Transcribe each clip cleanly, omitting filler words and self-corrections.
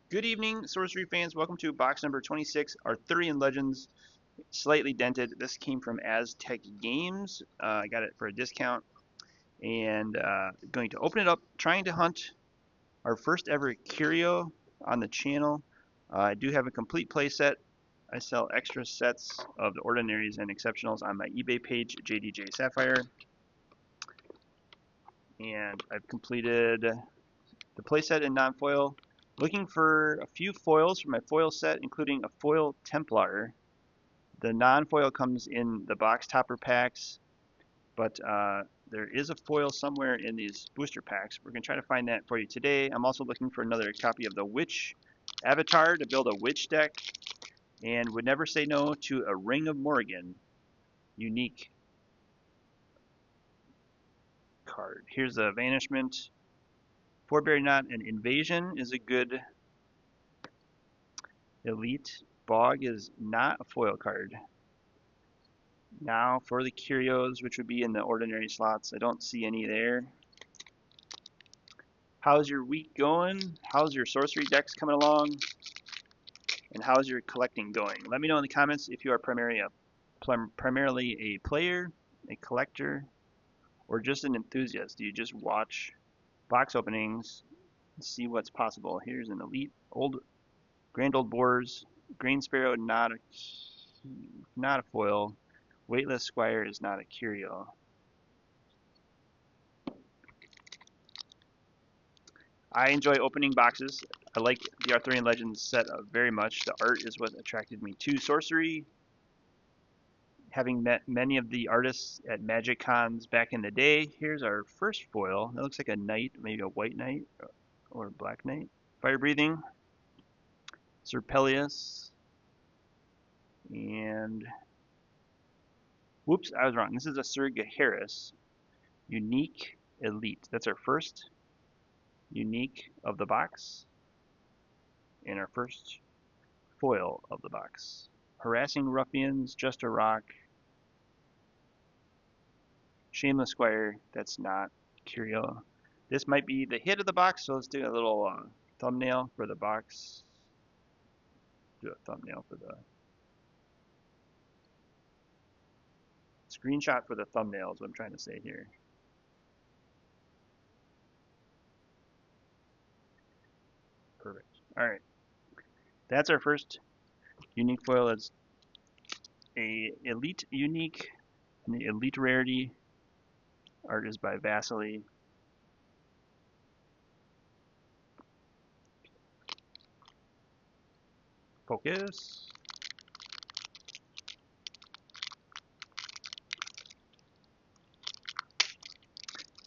Good evening, sorcery fans. Welcome to box number 26, Arthurian Legends, slightly dented. This came from Aztec Games. I got it for a discount, and going to open it up, trying to hunt our first ever curio on the channel. I do have a complete play set. I sell extra sets of the ordinaries and exceptionals on my eBay page, jdj-sapphire, and I've completed the playset in non-foil. Looking for a few foils for my foil set, including a foil Templar. The non-foil comes in the box topper packs, but there is a foil somewhere in these booster packs. We're going to try to find that for you today. I'm also looking for another copy of the Witch Avatar to build a Witch deck, and would never say no to a Ring of Morrigan unique card. Here's a Vanishment. Forebear Knot and Invasion is a good elite. Bog is not a foil card. Now for the curios, which would be in the ordinary slots. I don't see any there. How's your week going? How's your sorcery decks coming along? And how's your collecting going? Let me know in the comments if you are primarily a player, a collector, or just an enthusiast. Do you just watch box openings and see what's possible? Here's an elite Grand Old Boars, Green Sparrow, not a foil. Weightless Squire is not a curio. I enjoy opening boxes. I like the Arthurian Legends set very much. The art is what attracted me to sorcery. Having met many of the artists at Magic Cons back in the day, here's our first foil. That looks like a knight, maybe a white knight or a black knight. Fire Breathing, Serpelius, and whoops, I was wrong. This is a Sir Gaheris, unique elite. That's our first unique of the box and our first foil of the box. Harassing Ruffians, Just a Rock, Shameless Squire, that's not curio. This might be the hit of the box, so let's do a little thumbnail for the box. Do a thumbnail for the screenshot for the thumbnail is what I'm trying to say here. Perfect. All right. That's our first unique foil. It's a elite unique, and the elite rarity. Art is by Vasily. Focus.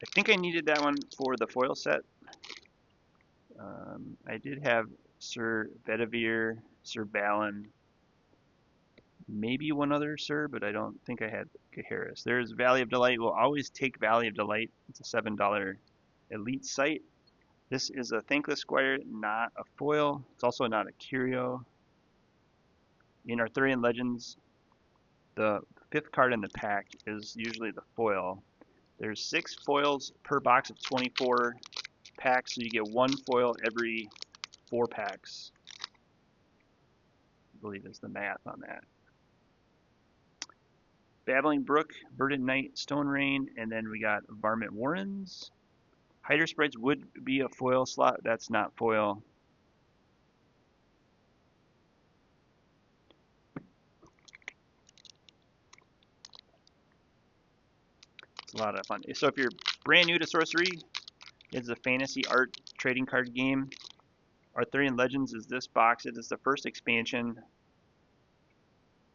I think I needed that one for the foil set. I did have Sir Bedivere, Sir Balin, maybe one other Sir, but I don't think I had Gaheris. There's Valley of Delight. We'll always take Valley of Delight. It's a $7 elite site. This is a Thankless Squire, not a foil. It's also not a curio. In Arthurian Legends, the fifth card in the pack is usually the foil. There's 6 foils per box of 24 packs, so you get 1 foil every 4 packs. I believe is the math on that. Babbling Brook, Verdant Knight, Stone Rain, and then we got Varmint Warrens. Hider Sprites would be a foil slot. That's not foil. It's a lot of fun. So if you're brand new to sorcery, it's a fantasy art trading card game. Arthurian Legends is this box. It is the first expansion.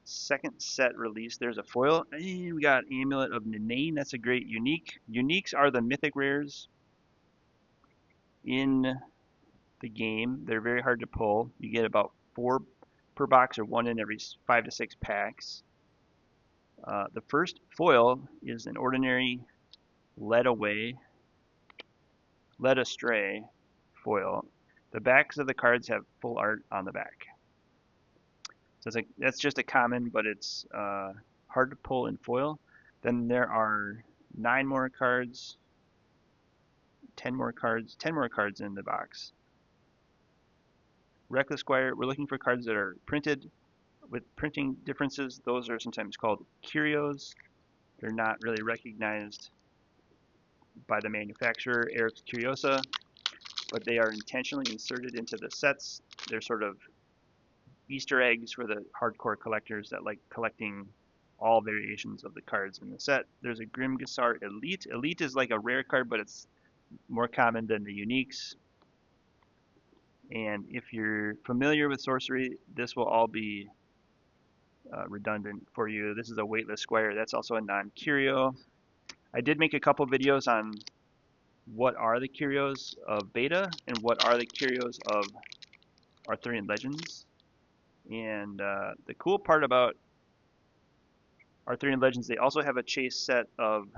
Second set release. There's a foil. And we got Amulet of Nanain. That's a great unique. Uniques are the mythic rares in the game. They're very hard to pull. You get about 4 per box or 1 in every 5 to 6 packs. The first foil is an ordinary Led Astray foil. The backs of the cards have full art on the back. So that's just a common, but it's hard to pull in foil. Then there are 9 more cards, 10 more cards in the box. Reckless Squire, we're looking for cards that are printed with printing differences. Those are sometimes called curios. They're not really recognized by the manufacturer, Eric's Curiosa, but they are intentionally inserted into the sets. They're sort of Easter eggs for the hardcore collectors that like collecting all variations of the cards in the set. There's a Grimgissar Elite. Elite is like a rare card, but it's more common than the uniques. And if you're familiar with sorcery, this will all be redundant for you. This is a Weightless Squire. That's also a non-curio. I did make a couple videos on what are the curios of beta and what are the curios of Arthurian Legends. And the cool part about Arthurian Legends, they also have a chase set of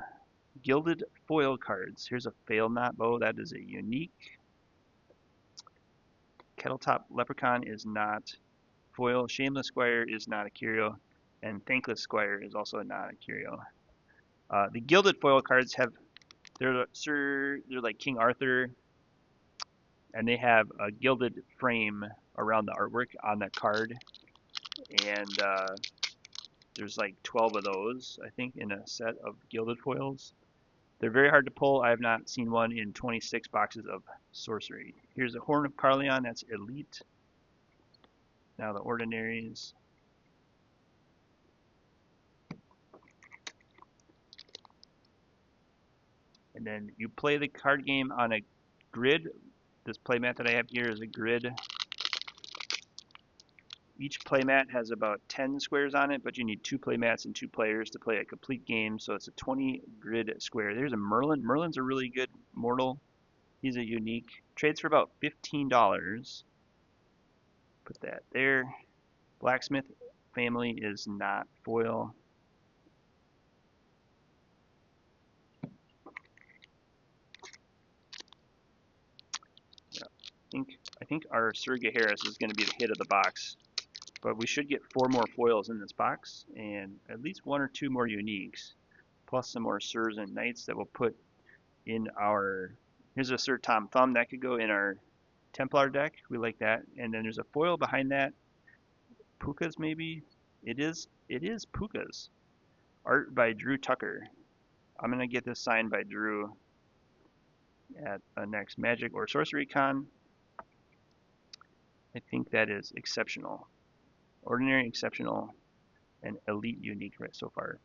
gilded foil cards. Here's a Fail Not Bow. That is a unique. Kettletop Leprechaun is not foil. Shameless Squire is not a curio. And Thankless Squire is also not a curio. The gilded foil cards have, they're like King Arthur, and they have a gilded frame around the artwork on the card. And there's like 12 of those, I think, in a set of gilded foils. They're very hard to pull. I have not seen one in 26 boxes of sorcery. Here's a Horn of Carleon. That's elite. Now the ordinaries. And then you play the card game on a grid. This playmat that I have here is a grid. Each playmat has about 10 squares on it, but you need 2 playmats and 2 players to play a complete game, so it's a 20 grid square. There's a Merlin. Merlin's a really good mortal. He's a unique. Trades for about $15. Put that there. Blacksmith family is not foil. Yeah, I think our Sir Gaheris is going to be the hit of the box. But we should get 4 more foils in this box, and at least 1 or 2 more uniques, plus some more Sirs and Knights that we'll put in our, here's a Sir Tom Thumb, that could go in our Templar deck, we like that, and then there's a foil behind that, Pukas maybe? It is Pukas, art by Drew Tucker. I'm going to get this signed by Drew at a next Magic or Sorcery Con. I think that is exceptional. Ordinary, exceptional, and elite unique right so far.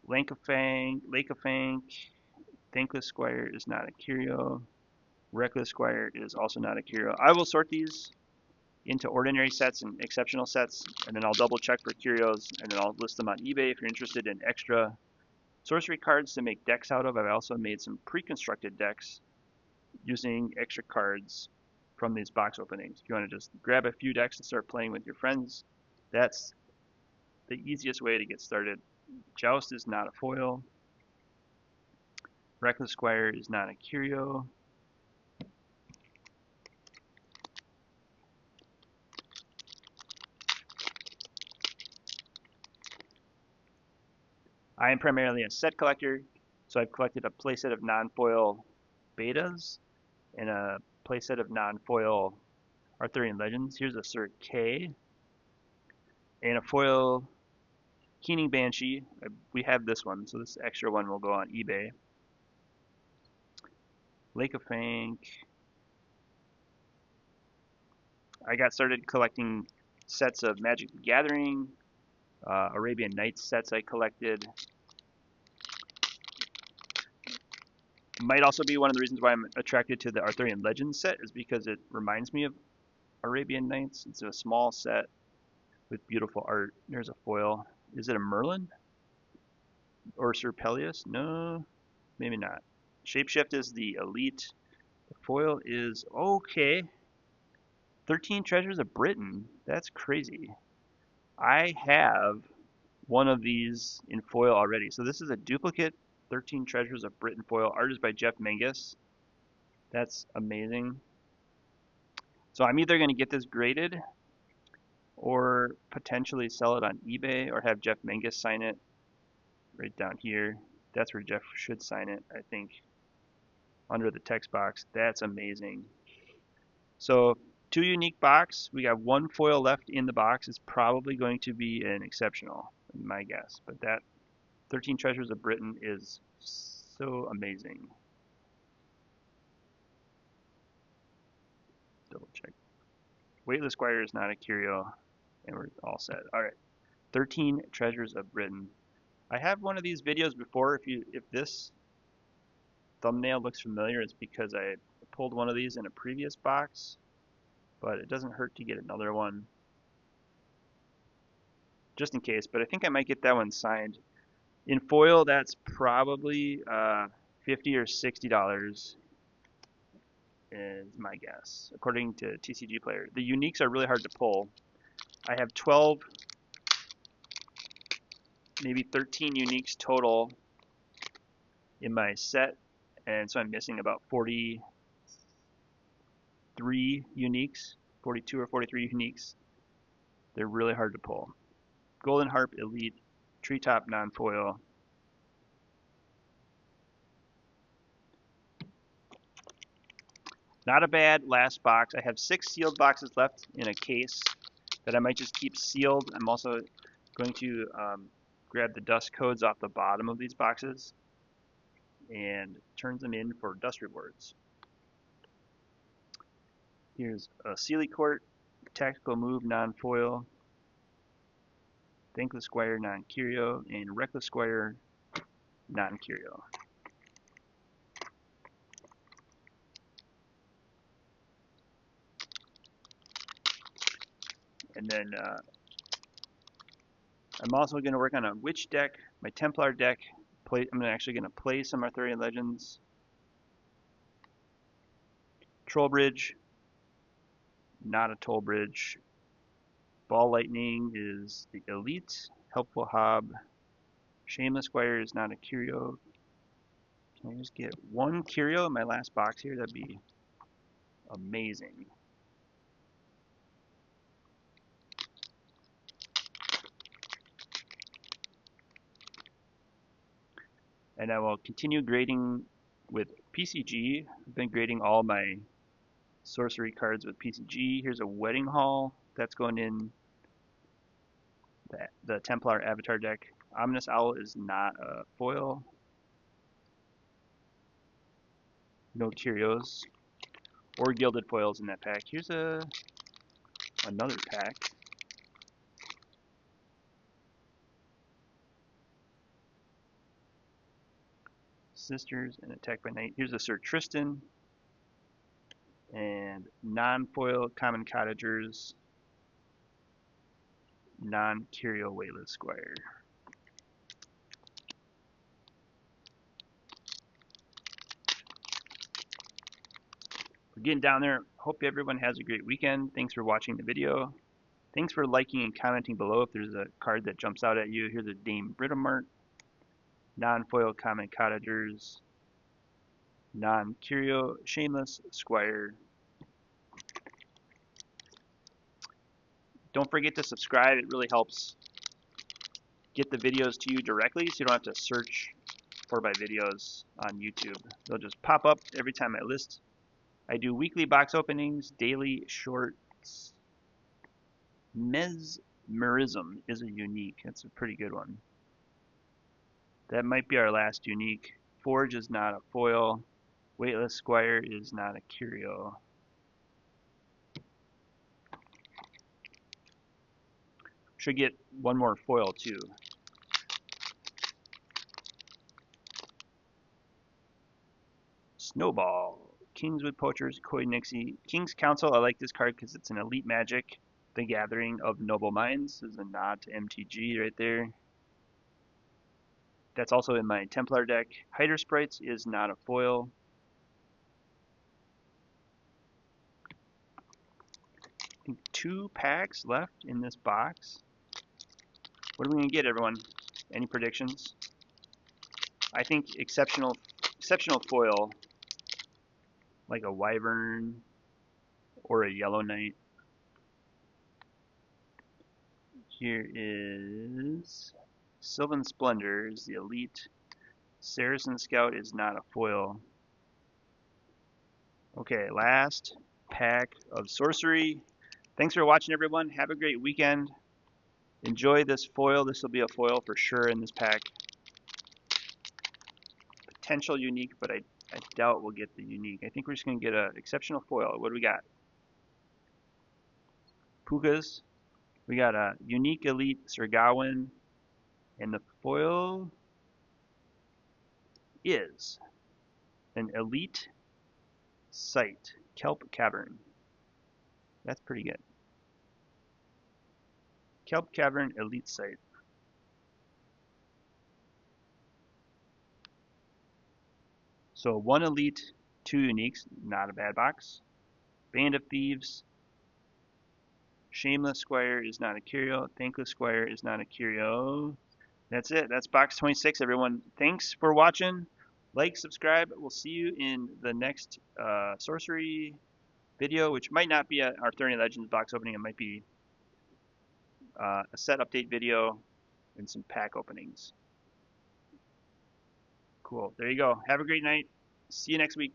Lake of Fang, Thankless Squire is not a curio. Reckless Squire is also not a curio. I will sort these into ordinary sets and exceptional sets, and then I'll double check for curios, and then I'll list them on eBay if you're interested in extra sorcery cards to make decks out of. I've also made some pre-constructed decks using extra cards from these box openings. If you want to just grab a few decks and start playing with your friends, that's the easiest way to get started. Joust is not a foil. Reckless Squire is not a curio. I am primarily a set collector, so I've collected a playset of non-foil betas and a playset of non-foil Arthurian Legends. Here's a Sir K and a foil Keening Banshee. We have this one, so this extra one will go on eBay. Lake of Fang. I got started collecting sets of Magic the Gathering, Arabian Nights sets I collected. Might also be one of the reasons why I'm attracted to the Arthurian Legends set is because it reminds me of Arabian Nights. It's a small set with beautiful art. There's a foil. Is it a Merlin? Or Sir Peleus? No, maybe not. Shapeshift is the elite. The foil is okay. 13 Treasures of Britain. That's crazy. I have one of these in foil already. So this is a duplicate 13 Treasures of Britain foil. Art is by Jeff Menges. That's amazing. So I'm either going to get this graded or potentially sell it on eBay or have Jeff Menges sign it right down here. That's where Jeff should sign it, I think, under the text box. That's amazing. So 2 unique box. We got 1 foil left in the box. It's probably going to be an exceptional, my guess. But that 13 Treasures of Britain is so amazing. Double check. Weightless Squire is not a curio, and we're all set. All right, 13 Treasures of Britain. I have one of these videos before. If this thumbnail looks familiar, it's because I pulled one of these in a previous box, but it doesn't hurt to get another one just in case. But I think I might get that one signed. In foil, that's probably $50 or $60 is my guess, according to TCG Player. The uniques are really hard to pull. I have 12, maybe 13 uniques total in my set, and so I'm missing about 43 uniques, 42 or 43 uniques. They're really hard to pull. Golden Harp Elite, Treetop non-foil. Not a bad last box. I have 6 sealed boxes left in a case that I might just keep sealed. I'm also going to grab the dust codes off the bottom of these boxes and turn them in for dust rewards. Here's a Sealy Court, Tactical Move non-foil, Thankless Squire non-curio, and Reckless Squire non-curio. And then I'm also going to work on a Witch deck, my Templar deck. I'm actually going to play some Arthurian Legends. Troll Bridge, not a Toll Bridge. Ball Lightning is the Elite. Helpful Hob. Shameless Squire is not a curio. Can I just get 1 curio in my last box here? That'd be amazing. And I will continue grading with PCG. I've been grading all my sorcery cards with PCG. Here's a Wedding Hall. That's going in the Templar Avatar deck. Ominous Owl is not a foil. No curios or gilded foils in that pack. Here's another pack. Sisters and Attack by Night. Here's a Sir Tristan and non-foil Common Cottagers, non-curio Weightless Squire. We're getting down there. Hope everyone has a great weekend. Thanks for watching the video. Thanks for liking and commenting below if there's a card that jumps out at you. Here's a Dame Britomart, non-foil Common Cottagers, non-curio Shameless Squire. Don't forget to subscribe. It really helps get the videos to you directly so you don't have to search for my videos on YouTube. They'll just pop up every time I list. I do weekly box openings, daily shorts. Mesmerism is a unique. That's a pretty good one. That might be our last unique. Forge is not a foil. Weightless Squire is not a curio. Should get 1 more foil too. Snowball. Kingswood Poachers, Koi Nixie. King's Council, I like this card because it's an elite magic. The Gathering of Noble Minds. This is a nod to MTG right there. That's also in my Templar deck. Hider Sprites is not a foil. I think 2 packs left in this box. What are we going to get, everyone? Any predictions? I think exceptional foil, like a Wyvern or a Yellow Knight. Here is Sylvan Splendor is the Elite. Saracen Scout is not a foil. Okay, last pack of sorcery. Thanks for watching, everyone. Have a great weekend. Enjoy this foil. This will be a foil for sure in this pack. Potential unique, but I doubt we'll get the unique. I think we're just going to get an exceptional foil. What do we got? Pukas. We got a unique elite Sir Gawain. And the foil is an elite site, Kelp Cavern. That's pretty good. Kelp Cavern elite site. So 1 elite, 2 uniques, not a bad box. Band of Thieves. Shameless Squire is not a curio. Thankless Squire is not a curio. That's it. That's box 26, everyone. Thanks for watching. Like, subscribe. We'll see you in the next sorcery video, which might not be a Arthurian Legends box opening. It might be a set update video and some pack openings. Cool. There you go. Have a great night. See you next week.